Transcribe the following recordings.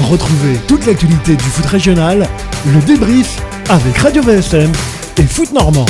Retrouvez toute l'actualité du foot régional, le débrief avec Radio VSM et Foot Normand.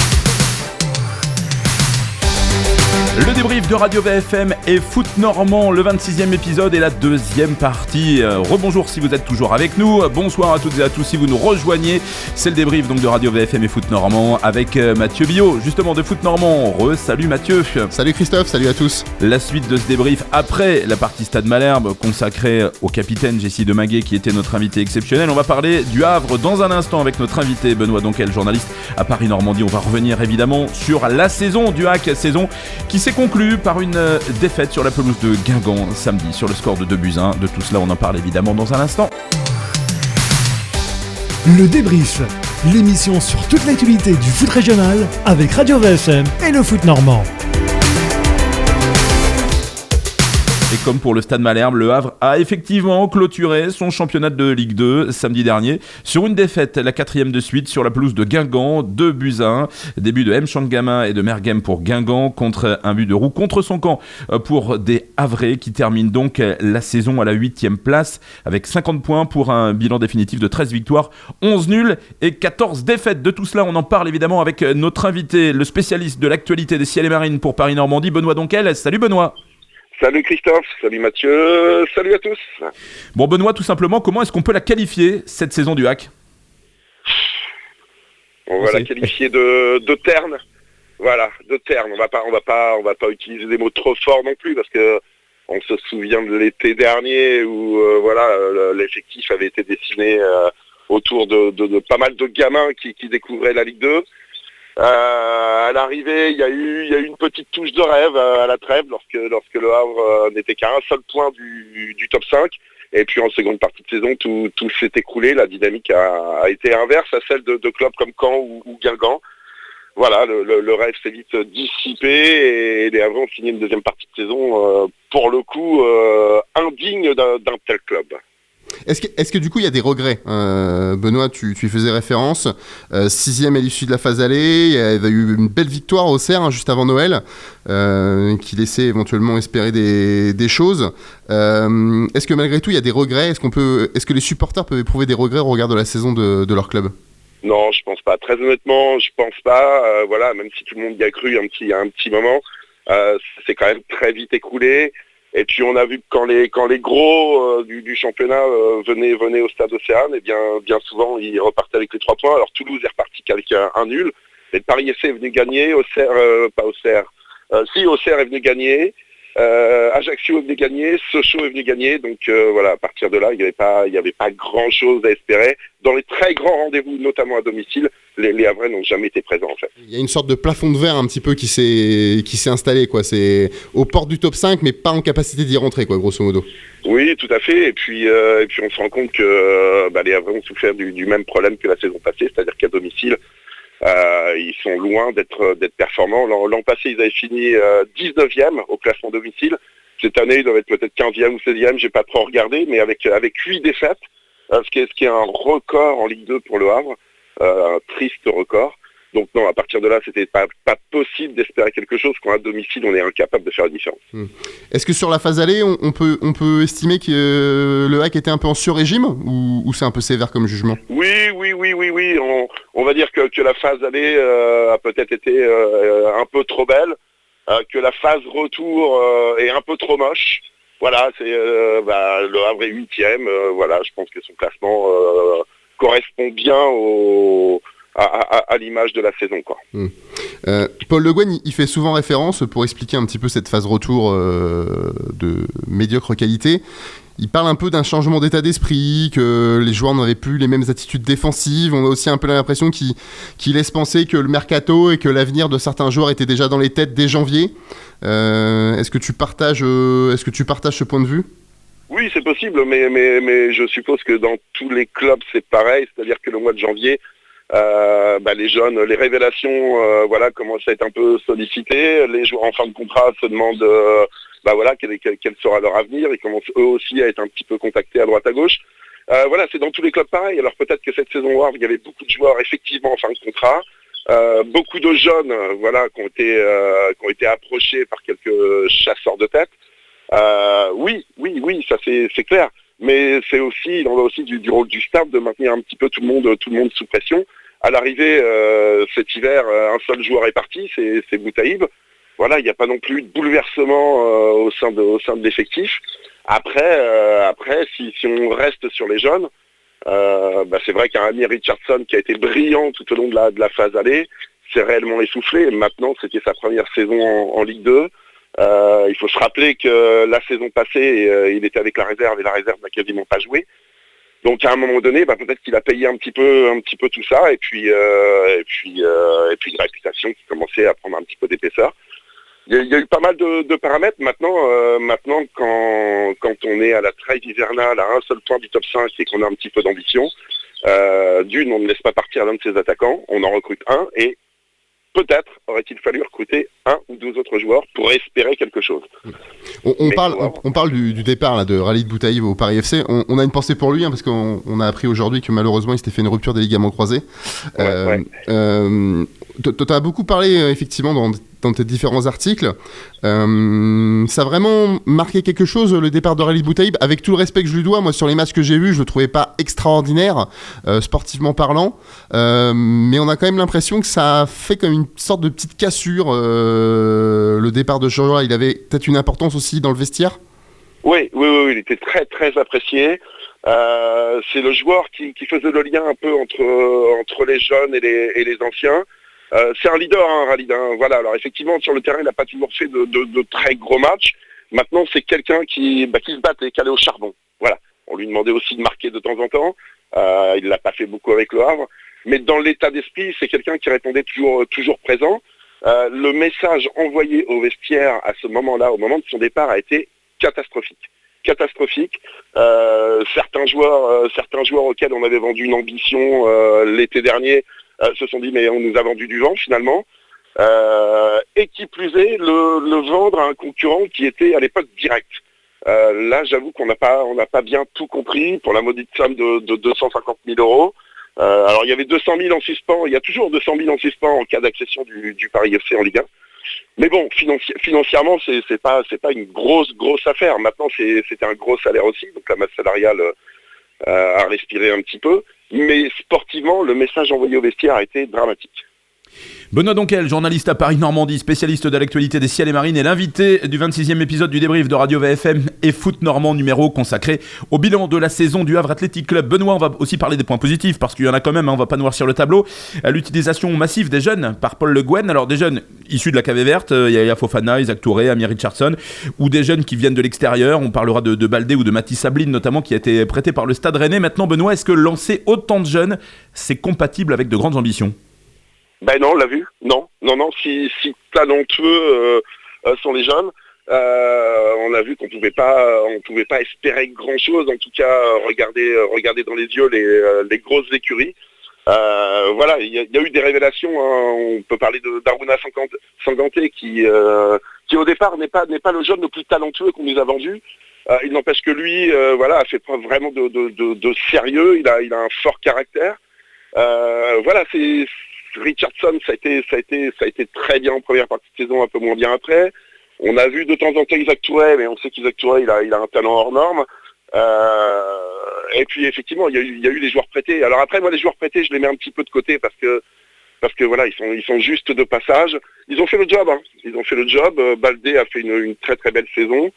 Le débrief de Radio VFM et Foot Normand, le 26e épisode et la deuxième partie. Rebonjour si vous êtes toujours avec nous, bonsoir à toutes et à tous si vous nous rejoignez. C'est le débrief donc de Radio VFM et Foot Normand avec Mathieu Billot, justement de Foot Normand. Salut Mathieu. Salut Christophe, salut à tous. La suite de ce débrief après la partie Stade Malherbe consacrée au capitaine Jessie Deminguet qui était notre invité exceptionnel. On va parler du Havre dans un instant avec notre invité Benoît Donquel, journaliste à Paris Normandie. On va revenir évidemment sur la saison du HAC, saison qui s'est conclu par une défaite sur la pelouse de Guingamp samedi sur le score de 2-1. De tout cela, on en parle évidemment dans un instant. Le débrief, l'émission sur toute l'actualité du foot régional avec Radio VSM et le Foot Normand. Et comme pour le Stade Malherbe, le Havre a effectivement clôturé son championnat de Ligue 2 samedi dernier sur une défaite, la 4e de suite sur la pelouse de Guingamp, 2-1. Début de M. Changama et de Mergem pour Guingamp contre un but de Roux contre son camp pour des Havrais qui terminent donc la saison à la 8e place avec 50 points pour un bilan définitif de 13 victoires, 11 nuls et 14 défaites. De tout cela, on en parle évidemment avec notre invité, le spécialiste de l'actualité des ciels et marines pour Paris Normandie, Benoît Donquel. Salut Benoît. Salut Christophe, salut Mathieu, salut à tous. Bon Benoît, tout simplement, comment est-ce qu'on peut la qualifier cette saison du HAC ? On va la qualifier de terne. Voilà, de terne. On va pas utiliser des mots trop forts non plus parce que on se souvient de l'été dernier où l'effectif avait été dessiné autour de pas mal de gamins qui découvraient la Ligue 2. À l'arrivée, il y a eu une petite touche de rêve à la trêve lorsque le Havre n'était qu'à un seul point du top 5. Et puis en seconde partie de saison, tout s'est écroulé. La dynamique a été inverse à celle de clubs comme Caen ou Guingamp. Voilà, le rêve s'est vite dissipé et les Havrais ont fini une deuxième partie de saison, pour le coup, indigne d'un tel club. Est-ce que du coup il y a des regrets Benoît, tu y faisais référence, 6e à l'issue de la phase aller, il y avait eu une belle victoire au Auxerre juste avant Noël, qui laissait éventuellement espérer des choses. Est-ce que malgré tout il y a des regrets ? Est-ce que les supporters peuvent éprouver des regrets au regard de la saison de leur club ? Non, je pense pas. Très honnêtement, je pense pas. Même si tout le monde y a cru un petit moment, c'est quand même très vite écoulé. Et puis on a vu que quand les gros du championnat venaient au stade Océane, et bien souvent ils repartaient avec les 3 points. Alors Toulouse est reparti qu'avec un nul. Et Paris FC est venu gagner, Auxerre est venu gagner, Ajaccio est venu gagner, Sochaux est venu gagner. Donc à partir de là, il n'y avait pas grand chose à espérer. Dans les très grands rendez-vous, notamment à domicile, les Havrais n'ont jamais été présents en fait. Il y a une sorte de plafond de verre un petit peu qui s'est installé, quoi. C'est aux portes du top 5, mais pas en capacité d'y rentrer, quoi, grosso modo. Oui, tout à fait. Et puis on se rend compte que les Havrais ont souffert du même problème que la saison passée, c'est-à-dire qu'à domicile, ils sont loin d'être performants. L'an passé, ils avaient fini 19e au classement domicile. Cette année, ils doivent être peut-être 15e ou 16e, j'ai pas trop regardé, mais avec 8 défaites, ce qui est un record en Ligue 2 pour le Havre, un triste record. Donc non, à partir de là, c'était pas possible d'espérer quelque chose quand à domicile, on est incapable de faire la différence. Est-ce que sur la phase aller, on peut estimer que le HAC était un peu en sur-régime ou c'est un peu sévère comme jugement ? Oui. On va dire que la phase aller a peut-être été un peu trop belle, que la phase retour est un peu trop moche. Voilà, c'est le Havre est 8e. Je pense que son classement correspond bien à l'image de la saison, quoi. Paul Le Guen, il fait souvent référence pour expliquer un petit peu cette phase retour de médiocre qualité. Il parle un peu d'un changement d'état d'esprit, que les joueurs n'avaient plus les mêmes attitudes défensives. On a aussi un peu l'impression qu'il laisse penser que le mercato et que l'avenir de certains joueurs était déjà dans les têtes dès janvier. Est-ce que tu partages ce point de vue ? Oui, c'est possible, mais je suppose que dans tous les clubs c'est pareil, c'est-à-dire que le mois de janvier, les jeunes, les révélations, commencent à être un peu sollicitées. Les joueurs en fin de contrat se demandent, quel sera leur avenir. Ils commencent eux aussi à être un petit peu contactés à droite à gauche. C'est dans tous les clubs pareil. Alors peut-être que cette saison Havre, il y avait beaucoup de joueurs effectivement en fin de contrat. Beaucoup de jeunes, qui ont été approchés par quelques chasseurs de tête. Oui, ça c'est clair. mais il en va aussi du rôle du staff de maintenir un petit peu tout le monde sous pression. À l'arrivée cet hiver, un seul joueur est parti, c'est Boutaïb. Voilà, il n'y a pas non plus de bouleversement au sein de l'effectif. Après, si on reste sur les jeunes, c'est vrai qu'un Amir Richardson qui a été brillant tout au long de la phase aller, s'est réellement essoufflé. Maintenant, c'était sa première saison en Ligue 2. Il faut se rappeler que la saison passée, il était avec la réserve et la réserve n'a quasiment pas joué. Donc à un moment donné, peut-être qu'il a payé un petit peu tout ça, et puis une réputation qui commençait à prendre un petit peu d'épaisseur. Il y a eu pas mal de paramètres. Maintenant, quand on est à la trêve hivernale, à un seul point du top 5 et qu'on a un petit peu d'ambition, on ne laisse pas partir l'un de ses attaquants, on en recrute un, et peut-être aurait-il fallu recruter un ou deux autres joueurs pour espérer quelque chose. On parle du départ là, de Khalid Boutaïb au Paris FC. On a une pensée pour lui, parce qu'on a appris aujourd'hui que malheureusement il s'était fait une rupture des ligaments croisés. Tu as beaucoup parlé effectivement dans tes différents articles. Ça a vraiment marqué quelque chose, le départ de Khalid Boutaïb, avec tout le respect que je lui dois. Moi, sur les matchs que j'ai vus, je le trouvais pas extraordinaire, sportivement parlant, mais on a quand même l'impression que ça a fait comme une sorte de petite cassure, le départ de ce joueur. Il avait peut-être une importance aussi dans le vestiaire. Oui, il était très très apprécié. C'est le joueur qui faisait le lien un peu entre les jeunes et les anciens. C'est un leader, Khalid. Voilà. Alors effectivement, sur le terrain, il n'a pas toujours fait de très gros matchs. Maintenant, c'est quelqu'un qui se battait, qui allait au charbon. Voilà. On lui demandait aussi de marquer de temps en temps. Il l'a pas fait beaucoup avec le Havre. Mais dans l'état d'esprit, c'est quelqu'un qui répondait toujours présent. Le message envoyé au vestiaire à ce moment-là, au moment de son départ, a été catastrophique. Certains joueurs auxquels on avait vendu une ambition l'été dernier se sont dit mais on nous a vendu du vent finalement, et qui plus est le vendre à un concurrent qui était à l'époque direct. Là j'avoue qu'on n'a pas bien tout compris pour la maudite somme de 250 000 euros. Alors il y avait 200 000 en suspens, il y a toujours 200 000 en suspens en cas d'accession du Paris FC en Ligue 1. Mais bon, financièrement, c'est pas une grosse affaire. Maintenant, c'était un gros salaire aussi, donc la masse salariale a respiré un petit peu. Mais sportivement, le message envoyé au vestiaire a été dramatique. Benoît Donquel, journaliste à Paris-Normandie, spécialiste de l'actualité des ciels et marines, et l'invité du 26e épisode du débrief de Radio VFM et Foot Normand, numéro consacré au bilan de la saison du Havre Athletic Club. Benoît, on va aussi parler des points positifs, parce qu'il y en a quand même, on va pas noircir le tableau. L'utilisation massive des jeunes par Paul Le Guen, alors des jeunes issus de la Cavée Verte, Yaya Fofana, Isaac Touré, Amir Richardson, ou des jeunes qui viennent de l'extérieur, on parlera de Baldé ou de Mathis Sabline notamment, qui a été prêté par le Stade Rennais. Maintenant, Benoît, est-ce que lancer autant de jeunes, c'est compatible avec de grandes ambitions ? Non, on l'a vu. Non. Si talentueux sont les jeunes, on a vu qu'on pouvait pas espérer grand chose. En tout cas, regarder dans les yeux les grosses écuries. Voilà, il y a eu des révélations. On peut parler d'Aruna Sanganté qui au départ n'est pas le jeune le plus talentueux qu'on nous a vendu. Il n'empêche que lui, a fait preuve vraiment de sérieux. Il a un fort caractère. Voilà, c'est Richardson, ça a été très bien en première partie de saison, un peu moins bien après. On a vu de temps en temps Isaac Touré, mais on sait qu'Isaac Touré, il a un talent hors norme. Et puis effectivement, il y a eu les joueurs prêtés. Alors après, moi, les joueurs prêtés, je les mets un petit peu de côté parce que voilà, ils sont juste de passage. Ils ont fait le job. Ils ont fait le job. Baldé a fait une très très belle saison.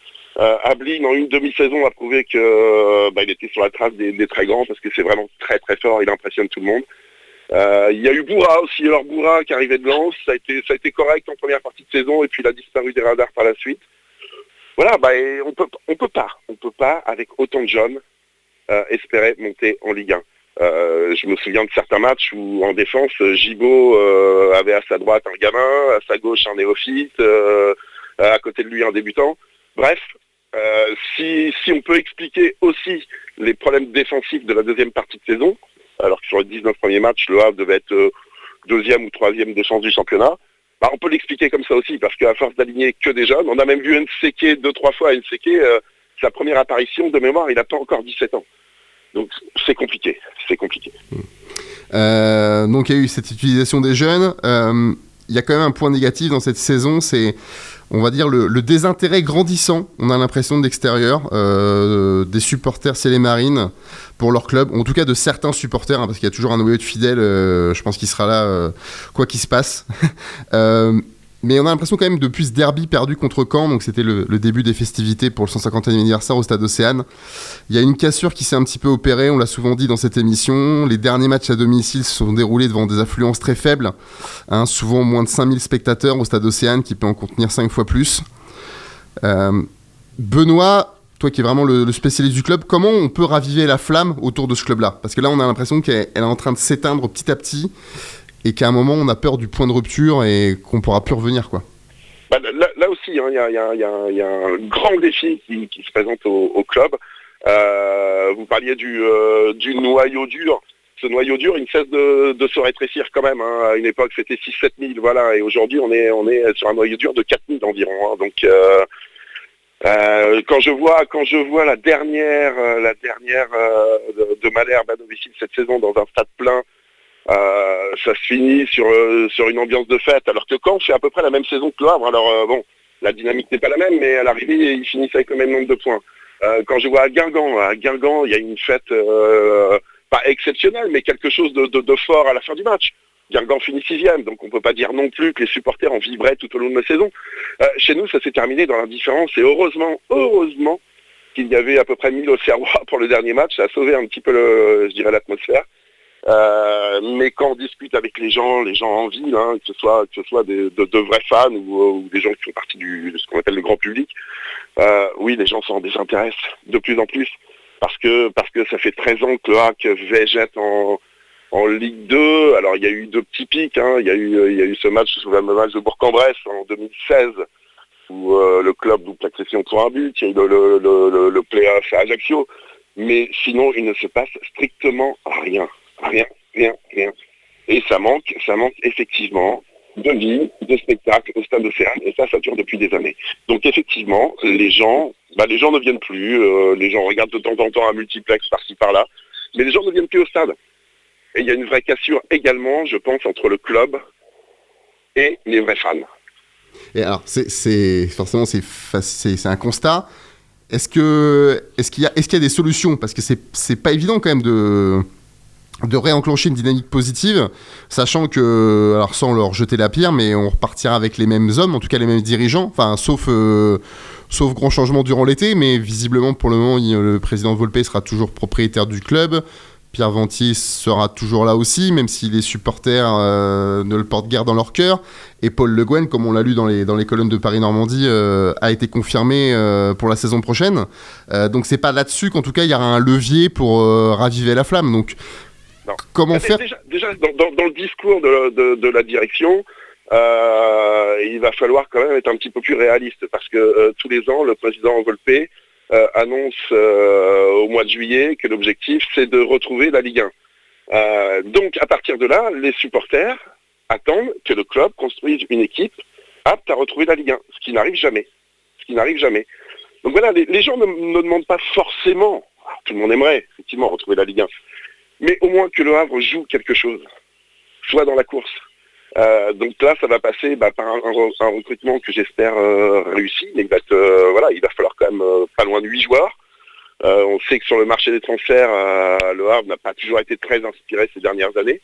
Ablin, en une demi-saison, a prouvé que il était sur la trace des très grands, parce que c'est vraiment très très fort. Il impressionne tout le monde. Il y a eu Boura aussi, alors Boura qui arrivait de Lens, ça a été correct en première partie de saison, et puis il a disparu des radars par la suite. Voilà, on peut pas avec autant de jeunes espérer monter en Ligue 1. Je me souviens de certains matchs où en défense, Gibaud avait à sa droite un gamin, à sa gauche un néophyte, à côté de lui un débutant. Bref, si on peut expliquer aussi les problèmes défensifs de la deuxième partie de saison, alors que sur les 19 premiers matchs, le Havre devait être deuxième ou troisième défense du championnat, on peut l'expliquer comme ça aussi, parce qu'à force d'aligner que des jeunes, on a même vu Nseke 2-3 fois. Nseke, sa première apparition de mémoire, il n'a pas encore 17 ans. Donc c'est compliqué. Donc il y a eu cette utilisation des jeunes. Il y a quand même un point négatif dans cette saison, c'est on va dire, le désintérêt grandissant, on a l'impression de l'extérieur, des supporters c'est les Marines pour leur club, en tout cas de certains supporters, parce qu'il y a toujours un noyau de fidèles, je pense qu'il sera là quoi qu'il se passe. Mais on a l'impression quand même, depuis ce derby perdu contre Caen, donc c'était le début des festivités pour le 150e anniversaire au Stade Océane, il y a une cassure qui s'est un petit peu opérée, on l'a souvent dit dans cette émission. Les derniers matchs à domicile se sont déroulés devant des affluences très faibles, souvent moins de 5000 spectateurs au Stade Océane, qui peut en contenir 5 fois plus. Benoît, toi qui es vraiment le spécialiste du club, comment on peut raviver la flamme autour de ce club-là ? Parce que là, on a l'impression qu'elle est en train de s'éteindre petit à petit, et qu'à un moment, on a peur du point de rupture et qu'on ne pourra plus revenir, quoi. Là aussi, il y a un grand défi qui se présente au club. Vous parliez du noyau dur. Ce noyau dur, il ne cesse de se rétrécir quand même. À une époque, c'était 6-7 000, voilà. Et aujourd'hui, on est sur un noyau dur de 4 000 environ. Donc, quand je vois la dernière de Malherbe à domicile cette saison dans un stade plein, ça se finit sur une ambiance de fête, alors que Caen fait à peu près la même saison que Le Havre. Alors la dynamique n'est pas la même, mais à l'arrivée ils finissent avec le même nombre de points. Quand je vois à Guingamp il y a une fête pas exceptionnelle, mais quelque chose de fort à la fin du match. Guingamp finit 6e, donc on ne peut pas dire non plus que les supporters en vivraient tout au long de la saison. Chez nous, ça s'est terminé dans l'indifférence, et heureusement qu'il y avait à peu près 1000 Auxerrois pour le dernier match. Ça a sauvé un petit peu l'atmosphère. Mais quand on discute avec les gens en ville, que ce soit de vrais fans ou des gens qui font partie de ce qu'on appelle le grand public, oui, les gens s'en désintéressent de plus en plus, parce que ça fait 13 ans que le HAC végète en Ligue 2. Alors il y a eu 2 petits pics, il y a eu ce match, ce fameux match de Bourg-en-Bresse en 2016, où le club double l'accession pour un but. Il y a eu le play-off à Ajaccio, mais sinon il ne se passe strictement rien. Et ça manque effectivement de vie, de spectacle au Stade Océane, et ça dure depuis des années. Donc effectivement, les gens ne viennent plus, les gens regardent de temps en temps un multiplex par-ci par-là, mais les gens ne viennent plus au stade. Et il y a une vraie cassure également, je pense, entre le club et les vrais fans. Et alors, forcément, c'est un constat. Est-ce qu'il y a des solutions ? Parce que c'est pas évident quand même de réenclencher une dynamique positive, sachant que, alors sans leur jeter la pierre, mais on repartira avec les mêmes hommes, en tout cas les mêmes dirigeants, enfin sauf grand changement durant l'été, mais visiblement pour le moment le président Volpe sera toujours propriétaire du club, Pierre Ventier sera toujours là aussi, même si les supporters ne le portent guère dans leur cœur, et Paul Le Guen, comme on l'a lu dans les colonnes de Paris-Normandie, a été confirmé pour la saison prochaine, donc c'est pas là-dessus qu'en tout cas il y aura un levier pour raviver la flamme, donc non. Comment faire ? Déjà dans le discours de la direction, il va falloir quand même être un petit peu plus réaliste, parce que tous les ans, le président Volpe annonce au mois de juillet que l'objectif c'est de retrouver la Ligue 1. Donc à partir de là, les supporters attendent que le club construise une équipe apte à retrouver la Ligue 1, ce qui n'arrive jamais. Donc voilà, les gens ne demandent pas forcément, tout le monde aimerait effectivement retrouver la Ligue 1, mais au moins que le Havre joue quelque chose, soit dans la course. Donc là, ça va passer par un recrutement que j'espère réussi. Il va falloir quand même pas loin de 8 joueurs. On sait que sur le marché des transferts, le Havre n'a pas toujours été très inspiré ces dernières années.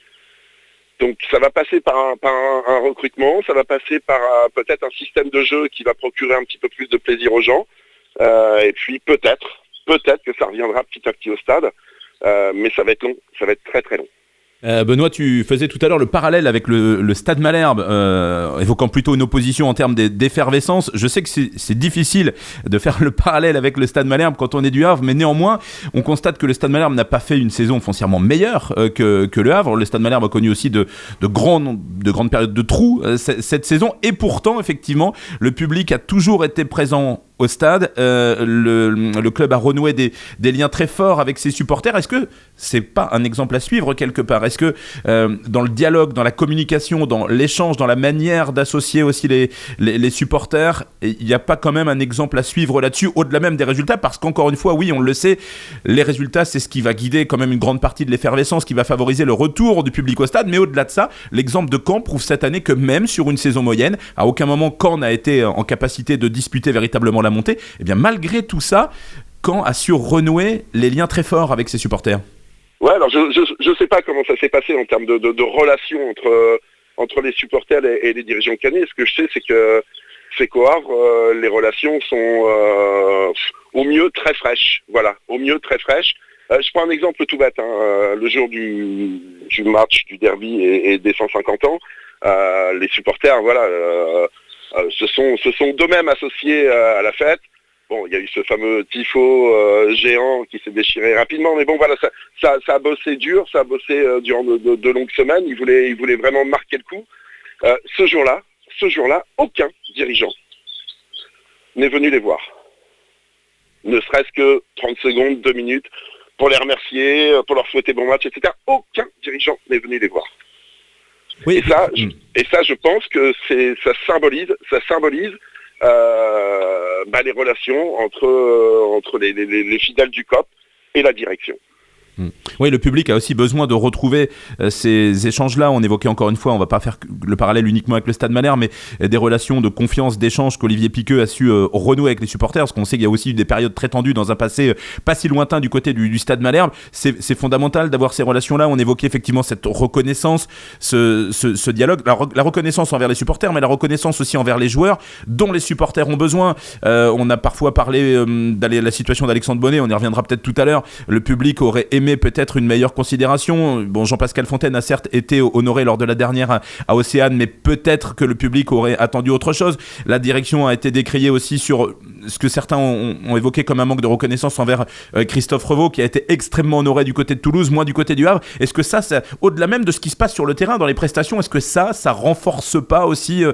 Donc ça va passer par un recrutement, ça va passer par peut-être un système de jeu qui va procurer un petit peu plus de plaisir aux gens. Et puis peut-être que ça reviendra petit à petit au stade. Mais ça va être long, ça va être très très long. Benoît, tu faisais tout à l'heure le parallèle avec le Stade Malherbe, évoquant plutôt une opposition en termes d'effervescence. Je sais que c'est difficile de faire le parallèle avec le Stade Malherbe quand on est du Havre, mais néanmoins, on constate que le Stade Malherbe n'a pas fait une saison foncièrement meilleure que le Havre. Le Stade Malherbe a connu aussi de grandes périodes de trous cette saison, et pourtant, effectivement, le public a toujours été présent au stade. Le club a renoué des liens très forts avec ses supporters. Est-ce que c'est pas un exemple à suivre quelque part ? Est-ce que dans le dialogue, dans la communication, dans l'échange, dans la manière d'associer aussi les supporters, il n'y a pas quand même un exemple à suivre là-dessus, au-delà même des résultats ? Parce qu'encore une fois, oui, on le sait, les résultats, c'est ce qui va guider quand même une grande partie de l'effervescence, qui va favoriser le retour du public au stade. Mais au-delà de ça, l'exemple de Caen prouve cette année que même sur une saison moyenne, à aucun moment Caen n'a été en capacité de disputer véritablement la montée. Et bien malgré tout ça, Caen a su renouer les liens très forts avec ses supporters. Ouais, alors je sais pas comment ça s'est passé en termes de relations entre les supporters et les dirigeants caennais. Ce que je sais, c'est qu'au Havre, les relations sont au mieux très fraîches. Voilà, au mieux très fraîches. Je prends un exemple tout bête. Le jour du match, du derby et des 150 ans, les supporters, se sont d'eux-mêmes associés à la fête. Bon, il y a eu ce fameux tifo géant qui s'est déchiré rapidement, mais bon voilà, ça a bossé dur, ça a bossé durant de longues semaines. Ils voulaient vraiment marquer le coup. Ce jour-là, aucun dirigeant n'est venu les voir. Ne serait-ce que 30 secondes, 2 minutes, pour les remercier, pour leur souhaiter bon match, etc. Aucun dirigeant n'est venu les voir. Oui. Et ça, je pense que ça symbolise les relations entre les fidèles du COP et la direction. Oui, le public a aussi besoin de retrouver ces échanges-là. On évoquait encore une fois, on ne va pas faire le parallèle uniquement avec le Stade Malherbe, mais des relations de confiance, d'échange qu'Olivier Piqueux a su renouer avec les supporters, parce qu'on sait qu'il y a aussi eu des périodes très tendues dans un passé pas si lointain du côté du Stade Malherbe. C'est fondamental d'avoir ces relations-là. On évoquait effectivement cette reconnaissance, ce dialogue, la reconnaissance envers les supporters, mais la reconnaissance aussi envers les joueurs dont les supporters ont besoin. On a parfois parlé de la situation d'Alexandre Bonnet, on y reviendra peut-être tout à l'heure. Le public aurait aimé peut-être une meilleure considération. Bon, Jean-Pascal Fontaine a certes été honoré lors de la dernière à Océane, mais peut-être que le public aurait attendu autre chose. La direction a été décriée aussi sur ce que certains ont évoqué comme un manque de reconnaissance envers Christophe Revaux, qui a été extrêmement honoré du côté de Toulouse, moins du côté du Havre. Est-ce que ça, au-delà même de ce qui se passe sur le terrain, dans les prestations, est-ce que ça renforce pas aussi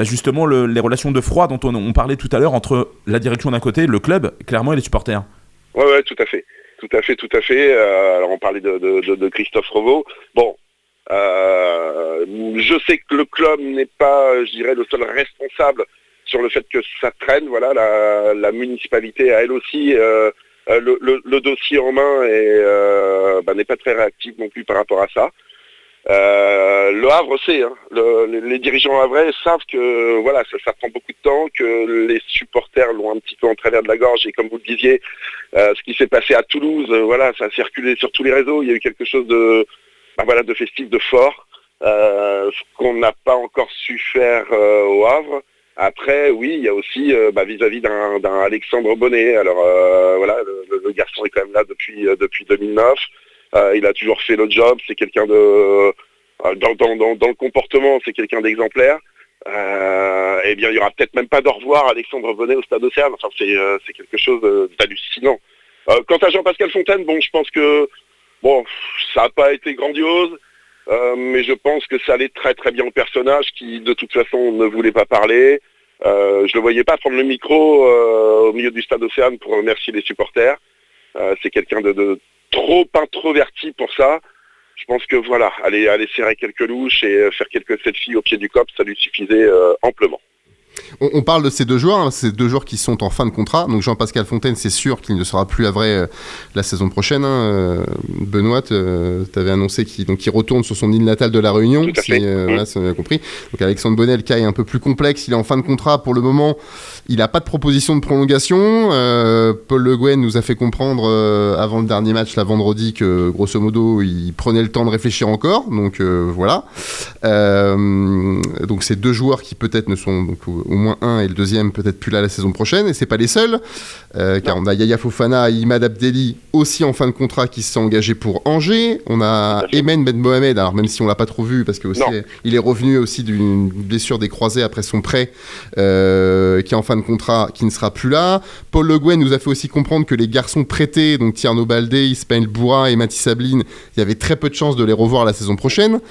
justement les relations de froid dont on parlait tout à l'heure entre la direction d'un côté, le club, clairement, et les supporters ? Ouais, tout à fait. Tout à fait. Alors on parlait de Christophe Revaux. Bon, je sais que le club n'est pas, je dirais, le seul responsable sur le fait que ça traîne. Voilà, la municipalité a elle aussi le dossier en main et n'est pas très réactive non plus par rapport à ça. Le Havre sait, les dirigeants havrais savent que voilà, ça prend beaucoup de temps, que les supporters l'ont un petit peu en travers de la gorge, et comme vous le disiez, ce qui s'est passé à Toulouse, ça a circulé sur tous les réseaux. Il y a eu quelque chose de festif, de fort, ce qu'on n'a pas encore su faire au Havre. Après, oui, il y a aussi vis-à-vis d'un Alexandre Bonnet. Alors le garçon est quand même là depuis 2009. Il a toujours fait le job, c'est quelqu'un de... Dans le comportement, c'est quelqu'un d'exemplaire. Il y aura peut-être même pas de revoir Alexandre Bonnet au Stade Océane. Enfin, c'est quelque chose d'hallucinant. Quant à Jean-Pascal Fontaine, je pense que ça n'a pas été grandiose, mais je pense que ça allait très très bien au personnage qui, de toute façon, ne voulait pas parler. Je le voyais pas prendre le micro au milieu du Stade Océane pour remercier les supporters. C'est quelqu'un de trop introverti pour ça. Je pense que aller serrer quelques louches et faire quelques selfies au pied du COP, ça lui suffisait amplement. On parle de ces deux joueurs qui sont en fin de contrat. Donc Jean-Pascal Fontaine, c'est sûr qu'il ne sera plus havrais la saison prochaine. Benoît, tu avais annoncé qu'il retourne sur son île natale de La Réunion. Tout à fait. Si on a compris. Donc Alexandre Bonnet, le cas est un peu plus complexe. Il est en fin de contrat. Pour le moment, il n'a pas de proposition de prolongation. Paul Le Guen nous a fait comprendre avant le dernier match, vendredi, que grosso modo, il prenait le temps de réfléchir encore. Donc voilà. Donc c'est deux joueurs qui peut-être ne sont... au moins un, et le deuxième peut-être plus là la saison prochaine, et c'est pas les seuls, car on a Yaya Fofana et Imad Abdelli aussi en fin de contrat qui se sont engagés pour Angers. On a Emen Ben Mohamed, alors même si on l'a pas trop vu parce que aussi il est revenu aussi d'une blessure des croisés après son prêt, qui est en fin de contrat, qui ne sera plus là. Paul Le Guen nous a fait aussi comprendre que les garçons prêtés, donc Tierno Baldé, Ismaël Boura et Mathis Sabline, il y avait très peu de chances de les revoir la saison prochaine,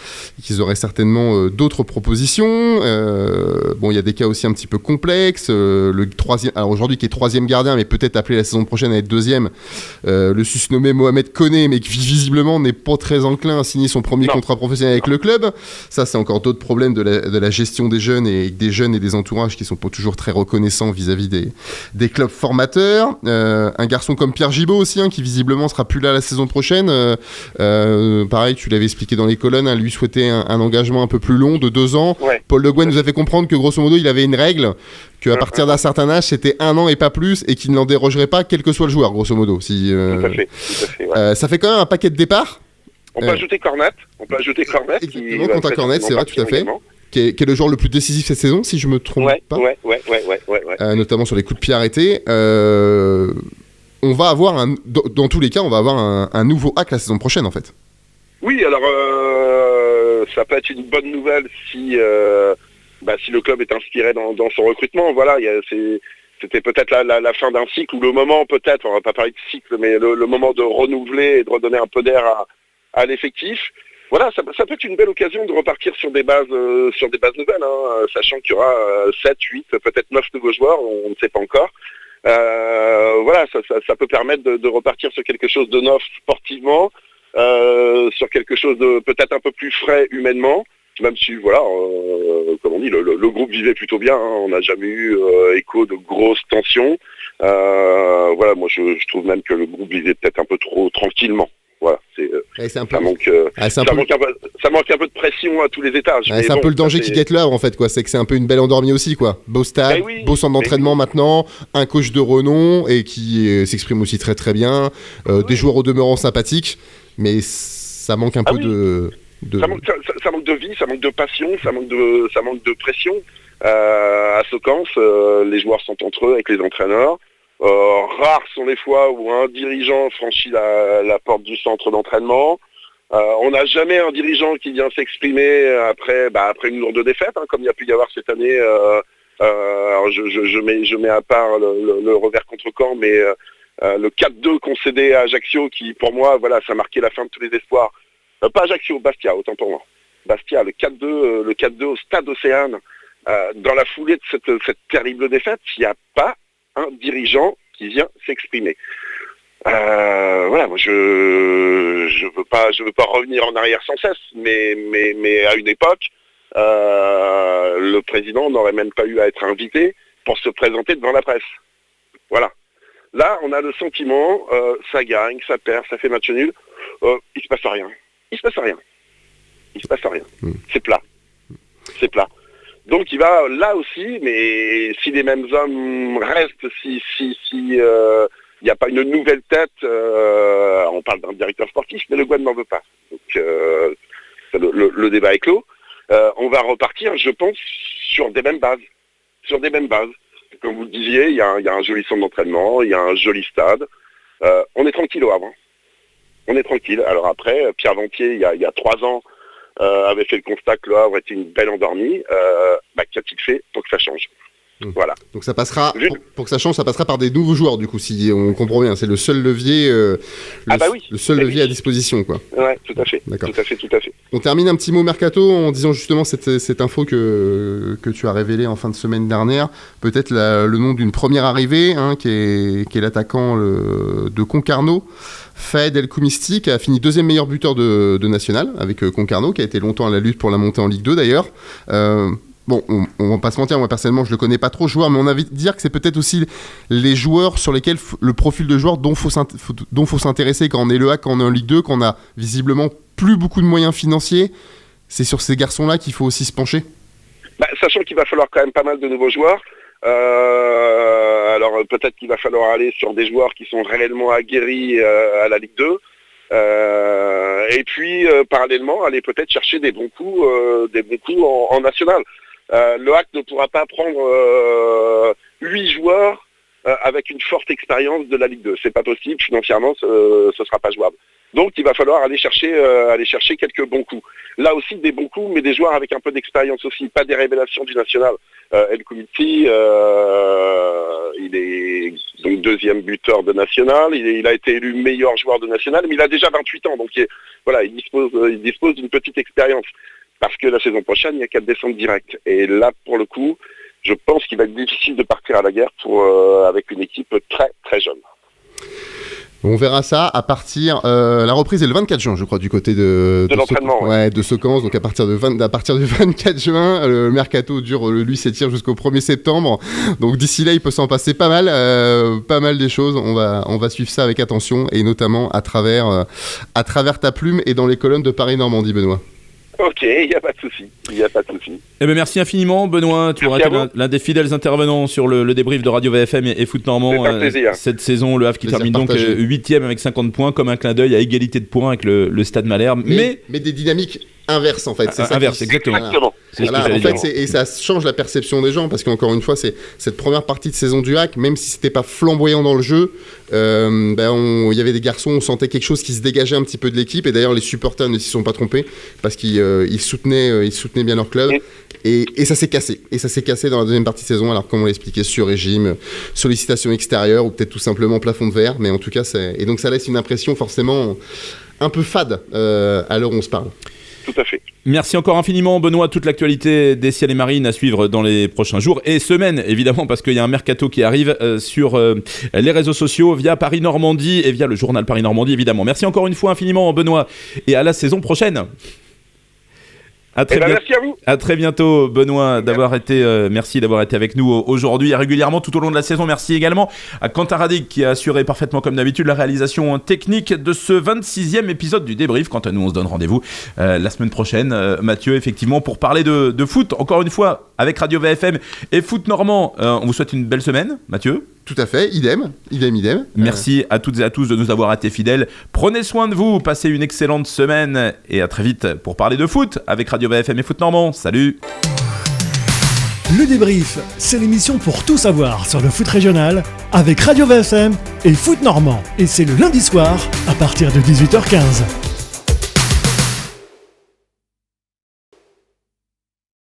qu'ils auraient certainement d'autres propositions. Il y a des cas aussi un petit peu complexe. Le troisième, alors aujourd'hui qui est troisième gardien, mais peut-être appelé la saison prochaine à être deuxième, le susnommé Mohamed Koné, mais qui visiblement n'est pas très enclin à signer son premier contrat professionnel avec le club. Ça, c'est encore d'autres problèmes de la gestion des jeunes et des entourages qui sont pas toujours très reconnaissants vis-à-vis des clubs formateurs. Un garçon comme Pierre Gibaud aussi, qui visiblement sera plus là la saison prochaine. Pareil, tu l'avais expliqué dans les colonnes, lui souhaitait un engagement un peu plus long de 2 ans. Ouais. Paul Le Guen nous a fait comprendre que grosso modo il avait une règle qu'à partir d'un certain âge c'était 1 an et pas plus, et qu'il n'en dérogerait pas quel que soit le joueur, grosso modo. Tout à fait, ouais. Ça fait quand même un paquet de départ. On peut ajouter Cornet. Exactement, Quentin Cornet, c'est vrai, tout à fait. Qui est le joueur le plus décisif cette saison, si je me trompe pas. Ouais. Notamment sur les coups de pied arrêtés. On va avoir dans tous les cas, on va avoir un nouveau hack la saison prochaine, en fait. Oui, alors ça peut être une bonne nouvelle si le club est inspiré dans son recrutement. Voilà, c'était peut-être la fin d'un cycle, ou le moment peut-être, on va pas parler de cycle, mais le moment de renouveler et de redonner un peu d'air à l'effectif. Voilà, ça peut être une belle occasion de repartir sur des bases nouvelles, sachant qu'il y aura 7, 8, peut-être 9 nouveaux joueurs, on ne sait pas encore. Voilà, ça peut permettre de repartir sur quelque chose de neuf sportivement, sur quelque chose de peut-être un peu plus frais humainement, même si voilà, comme on dit, le groupe vivait plutôt bien, on n'a jamais eu écho de grosses tensions. Voilà, moi je trouve même que le groupe vivait peut-être un peu trop tranquillement. Voilà, ça manque un peu de pression à tous les étages. C'est un peu le danger qui guette l'heure, en fait, quoi. C'est que c'est un peu une belle endormie aussi, quoi. Beau stade, beau centre d'entraînement maintenant, un coach de renom et qui s'exprime aussi très très bien, des joueurs au demeurant sympathiques, mais ça manque un peu de... Ça manque de vie, ça manque de passion, ça manque de pression. À Socans, les joueurs sont entre eux avec les entraîneurs. Rares sont les fois où un dirigeant franchit la porte du centre d'entraînement. On n'a jamais un dirigeant qui vient s'exprimer après une lourde défaite, comme il y a pu y avoir cette année. Alors je mets à part le revers contre Caen, mais le 4-2 concédé à Ajaccio, qui pour moi, voilà, ça marquait la fin de tous les espoirs. Pas Ajaccio, Bastia, autant pour moi. Bastia, le 4-2 au stade Océane. Dans la foulée de cette terrible défaite, il n'y a pas un dirigeant qui vient s'exprimer. Voilà, moi je veux pas revenir en arrière sans cesse, mais à une époque, le président n'aurait même pas eu à être invité pour se présenter devant la presse. Voilà. Là, on a le sentiment, ça gagne, ça perd, ça fait match nul, il se passe rien. C'est plat. Donc il va là aussi, mais si les mêmes hommes restent, si il n'y a pas une nouvelle tête, on parle d'un directeur sportif, mais le Guen n'en veut pas. Donc le débat est clos. On va repartir, je pense, sur des mêmes bases. Comme vous le disiez, il y a un joli centre d'entraînement, il y a un joli stade. On est tranquille au Havre. On est tranquille. Alors après, Pierre Ventier, il y a 3 ans, avait fait le constat que le Havre était une belle endormie. Qu'a-t-il fait pour que ça change ? Voilà. Donc ça passera, pour que ça change, ça passera par des nouveaux joueurs, du coup, si on comprend bien. C'est le seul levier, levier à disposition, quoi. Ouais, tout à fait. D'accord. Tout à fait. On termine un petit mot mercato en disant justement cette info que tu as révélée en fin de semaine dernière. Peut-être le nom d'une première arrivée, qui est l'attaquant de Concarneau. Fahd El Koumisti, qui a fini 2e meilleur buteur de National avec Concarneau, qui a été longtemps à la lutte pour la montée en Ligue 2 d'ailleurs. Bon, on va pas se mentir, moi personnellement je le connais pas trop joueur, mais on a envie de dire que c'est peut-être aussi les joueurs sur lesquels le profil de joueur dont faut s'intéresser quand on est le hack, quand on est en Ligue 2, quand on a visiblement plus beaucoup de moyens financiers. C'est sur ces garçons-là qu'il faut aussi se pencher. Sachant qu'il va falloir quand même pas mal de nouveaux joueurs. Alors peut-être qu'il va falloir aller sur des joueurs qui sont réellement aguerris à la Ligue 2. Et puis parallèlement aller peut-être chercher des bons coups en national. Le hack ne pourra pas prendre 8 joueurs avec une forte expérience de la Ligue 2. C'est pas possible, financièrement ce sera pas jouable. Donc il va falloir aller chercher quelques bons coups. Là aussi des bons coups, mais des joueurs avec un peu d'expérience aussi, pas des révélations du national. El Koumisti, il est donc 2e buteur de national, il a été élu meilleur joueur de national, mais il a déjà 28 ans, donc il dispose d'une petite expérience. Parce que la saison prochaine, il y a 4 descentes directes. Et là, pour le coup, je pense qu'il va être difficile de partir à la guerre avec une équipe très très jeune. On verra ça à partir. La reprise est le 24 juin, je crois, du côté de l'entraînement. De Secans. Donc à partir du 24 juin, le mercato lui s'étire jusqu'au 1er septembre. Donc d'ici là, il peut s'en passer pas mal des choses. On va suivre ça avec attention et notamment à travers ta plume et dans les colonnes de Paris-Normandie, Benoît. Ok, il n'y a pas de souci. Eh ben merci infiniment, Benoît. Tu auras été l'un des fidèles intervenants sur le débrief de Radio VFM et Foot Normand. Cette saison, le Havre qui termine donc 8e avec 50 points, comme un clin d'œil à égalité de points avec le Stade Malherbe. Mais des dynamiques inverses, en fait. C'est ça exactement. Voilà, en fait, et ça change la perception des gens, parce qu'encore une fois, c'est cette première partie de saison du HAC, même si c'était pas flamboyant dans le jeu, il y avait des garçons, on sentait quelque chose qui se dégageait un petit peu de l'équipe, et d'ailleurs les supporters ne s'y sont pas trompés, parce qu'ils soutenaient bien leur club, et ça s'est cassé. Et ça s'est cassé dans la deuxième partie de saison, alors comme on l'expliquait, sur régime, sollicitation extérieure, ou peut-être tout simplement plafond de verre, mais en tout cas, et donc ça laisse une impression forcément un peu fade à l'heure où on se parle. Tout à fait. Merci encore infiniment, Benoît. Toute l'actualité des Ciels et Marines à suivre dans les prochains jours et semaines, évidemment, parce qu'il y a un mercato qui arrive sur les réseaux sociaux via Paris Normandie et via le journal Paris Normandie, évidemment. Merci encore une fois infiniment, Benoît, et à la saison prochaine. Merci à vous. À très bientôt, Benoît, merci d'avoir été avec nous aujourd'hui et régulièrement tout au long de la saison. Merci également à Quentin Radic qui a assuré parfaitement comme d'habitude la réalisation technique de ce 26e épisode du débrief. Quant à nous, on se donne rendez-vous la semaine prochaine, Mathieu, effectivement, pour parler de foot. Encore une fois, avec Radio VFM et Foot Normand. On vous souhaite une belle semaine, Mathieu. Tout à fait, idem. Merci à toutes et à tous de nous avoir été fidèles. Prenez soin de vous, passez une excellente semaine et à très vite pour parler de foot avec Radio VFM et Foot Normand. Salut. Le débrief, c'est l'émission pour tout savoir sur le foot régional avec Radio VFM et Foot Normand. Et c'est le lundi soir à partir de 18h15.